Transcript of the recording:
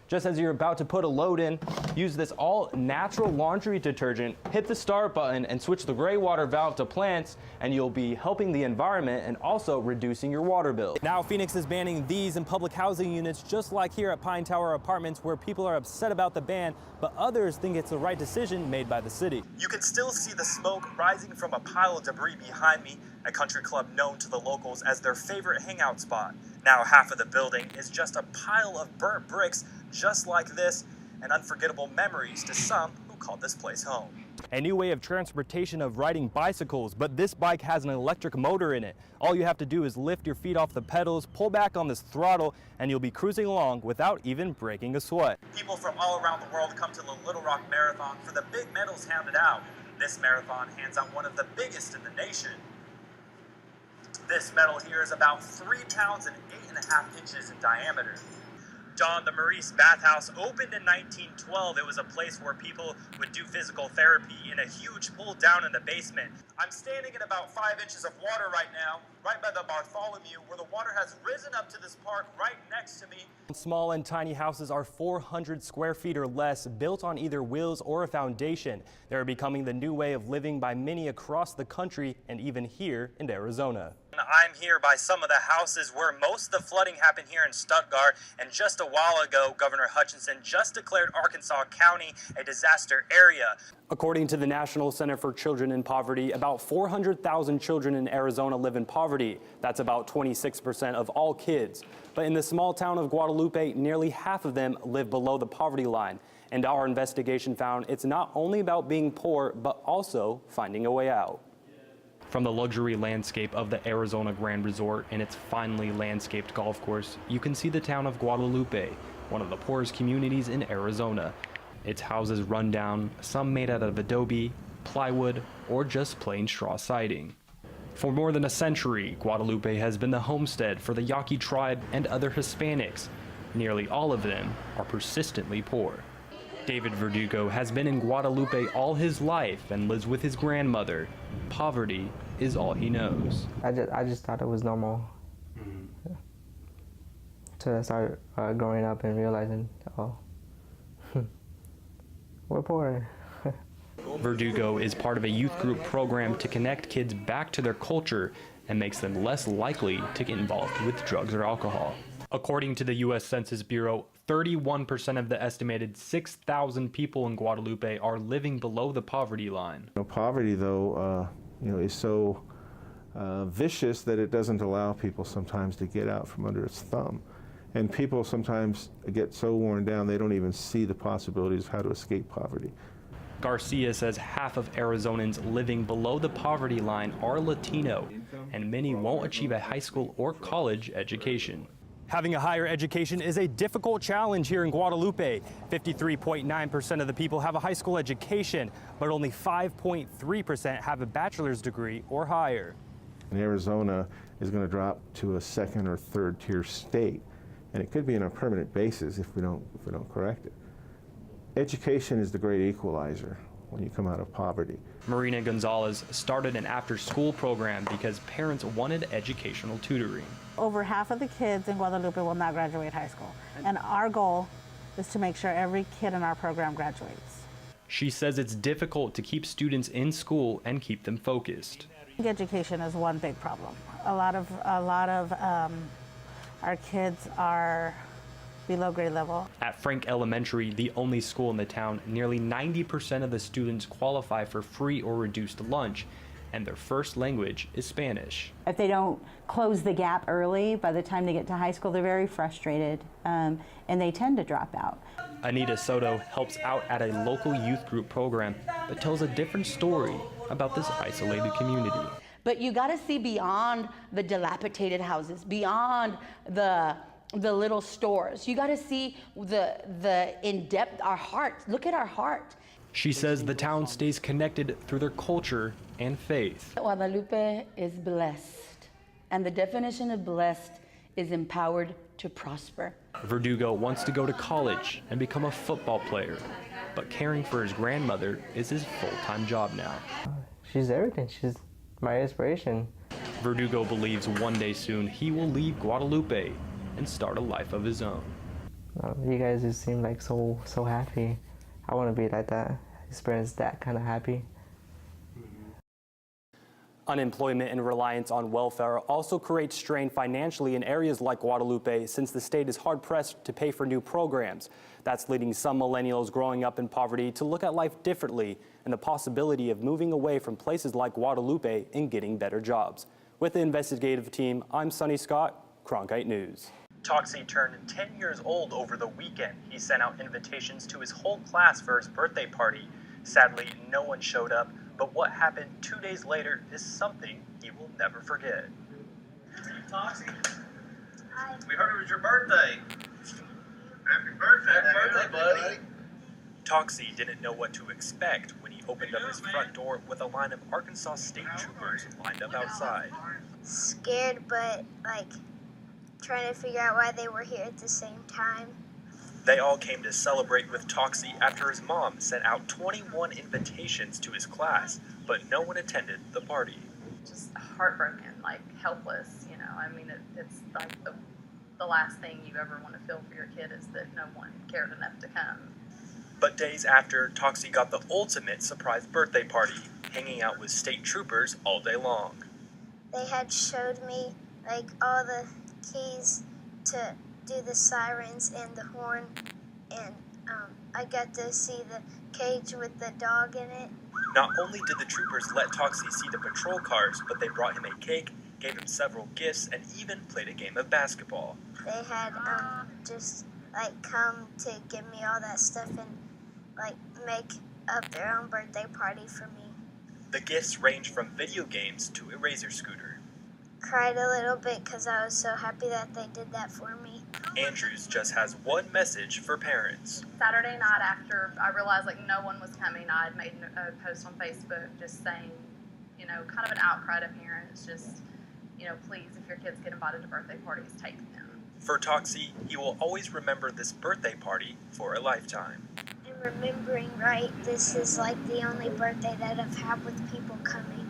Just as you're about to put a load in, use this all-natural laundry detergent, hit the start button, and switch the gray water valve to plants, and you'll be helping the environment and also reducing your water bill. Now, Phoenix is banning these in public housing units, just like here at Pine Tower Apartments, where people are upset about the ban, but others think it's the right decision made by the city. You can still see the smoke rising from a pile of debris behind me, a country club known to the locals as their favorite hangout spot. Now half of the building is just a pile of burnt bricks just like this, and unforgettable memories to some who called this place home. A new way of transportation of riding bicycles, but this bike has an electric motor in it. All you have to do is lift your feet off the pedals, pull back on this throttle, and you'll be cruising along without even breaking a sweat. People from all around the world come to the Little Rock Marathon for the big medals handed out. This marathon hands out one of the biggest in the nation. This medal here is about 3 pounds and 8.5 inches in diameter. Don, the Maurice Bathhouse opened in 1912. It was a place where people would do physical therapy in a huge pool down in the basement. I'm standing in about 5 inches of water right now, right by the Bartholomew, where the water has risen up to this park right next to me. Small and tiny houses are 400 square feet or less, built on either wheels or a foundation. They are becoming the new way of living by many across the country and even here in Arizona. I'm here by some of the houses where most of the flooding happened here in Stuttgart, and just a while ago, Governor Hutchinson just declared Arkansas County a disaster area. According to the National Center for Children in Poverty, about 400,000 children in Arizona live in poverty. That's about 26% of all kids. But in the small town of Guadalupe, nearly half of them live below the poverty line. And our investigation found it's not only about being poor, but also finding a way out. From the luxury landscape of the Arizona Grand Resort and its finely landscaped golf course, you can see the town of Guadalupe, one of the poorest communities in Arizona. Its houses run down, some made out of adobe, plywood, or just plain straw siding. For more than a century, Guadalupe has been the homestead for the Yaqui tribe and other Hispanics. Nearly all of them are persistently poor. David Verdugo has been in Guadalupe all his life and lives with his grandmother. Poverty is all he knows. I just thought it was normal. Until I started growing up and realizing, oh, we're poor. Verdugo is part of a youth group program to connect kids back to their culture and makes them less likely to get involved with drugs or alcohol. According to the U.S. Census Bureau, 31% of the estimated 6,000 people in Guadalupe are living below the poverty line. Poverty, though, is so vicious that it doesn't allow people sometimes to get out from under its thumb. And people sometimes get so worn down they don't even see the possibilities of how to escape poverty. Garcia says half of Arizonans living below the poverty line are Latino, and many won't achieve a high school or college education. Having a higher education is a difficult challenge here in Guadalupe. 53.9% of the people have a high school education, but only 5.3% have a bachelor's degree or higher. And Arizona is going to drop to a second or third tier state, and it could be on a permanent basis if we don't correct it. Education is the great equalizer when you come out of poverty. Marina Gonzalez started an after-school program because parents wanted educational tutoring. Over half of the kids in Guadalupe will not graduate high school, and our goal is to make sure every kid in our program graduates. She says it's difficult to keep students in school and keep them focused. Education is one big problem. A lot of our kids are below grade level. At Frank Elementary, the only school in the town, nearly 90% of the students qualify for free or reduced lunch, and their first language is Spanish. If they don't close the gap early, by the time they get to high school, they're very frustrated, and they tend to drop out. Anita Soto helps out at a local youth group program, but tells a different story about this isolated community. But you gotta see beyond the dilapidated houses, beyond the little stores. You got to see the in-depth, our heart. Look at our heart. She says the town stays connected through their culture and faith. Guadalupe is blessed, and the definition of blessed is empowered to prosper. Verdugo wants to go to college and become a football player, but caring for his grandmother is his full-time job now. She's everything. She's my inspiration. Verdugo believes one day soon he will leave Guadalupe and start a life of his own. You guys just seem like so happy. I want to be like that, experience that kind of happy. Unemployment and reliance on welfare also creates strain financially in areas like Guadalupe, since the state is hard-pressed to pay for new programs. That's leading some millennials growing up in poverty to look at life differently and the possibility of moving away from places like Guadalupe and getting better jobs. With the investigative team, I'm Sonny Scott, Cronkite News. Toxie turned 10 years old over the weekend. He sent out invitations to his whole class for his birthday party. Sadly, no one showed up, but what happened 2 days later is something he will never forget. Toxie, we heard it was your birthday. Happy birthday. Happy birthday, buddy. Toxie didn't know what to expect when he opened up his front door with a line of Arkansas State Troopers lined up outside. Scared, but like trying to figure out why they were here at the same time. They all came to celebrate with Toxie after his mom sent out 21 invitations to his class, but no one attended the party. Just heartbroken, like helpless, you know. I mean, it's like the last thing you ever want to feel for your kid is that no one cared enough to come. But days after, Toxie got the ultimate surprise birthday party, hanging out with state troopers all day long. They had showed me like all the keys to do the sirens and the horn, and I got to see the cage with the dog in it. Not only did the troopers let Toxie see the patrol cars, but they brought him a cake, gave him several gifts, and even played a game of basketball. They had just like come to give me all that stuff and like make up their own birthday party for me. The gifts ranged from video games to a Razor scooter. Cried a little bit because I was so happy that they did that for me. Andrews just has one message for parents. Saturday night after I realized like no one was coming, I had made a post on Facebook just saying, you know, kind of an outcry to parents, just, you know, please, if your kids get invited to birthday parties, take them. For Toxie, he will always remember this birthday party for a lifetime. And remembering right, this is like the only birthday that I've had with people coming.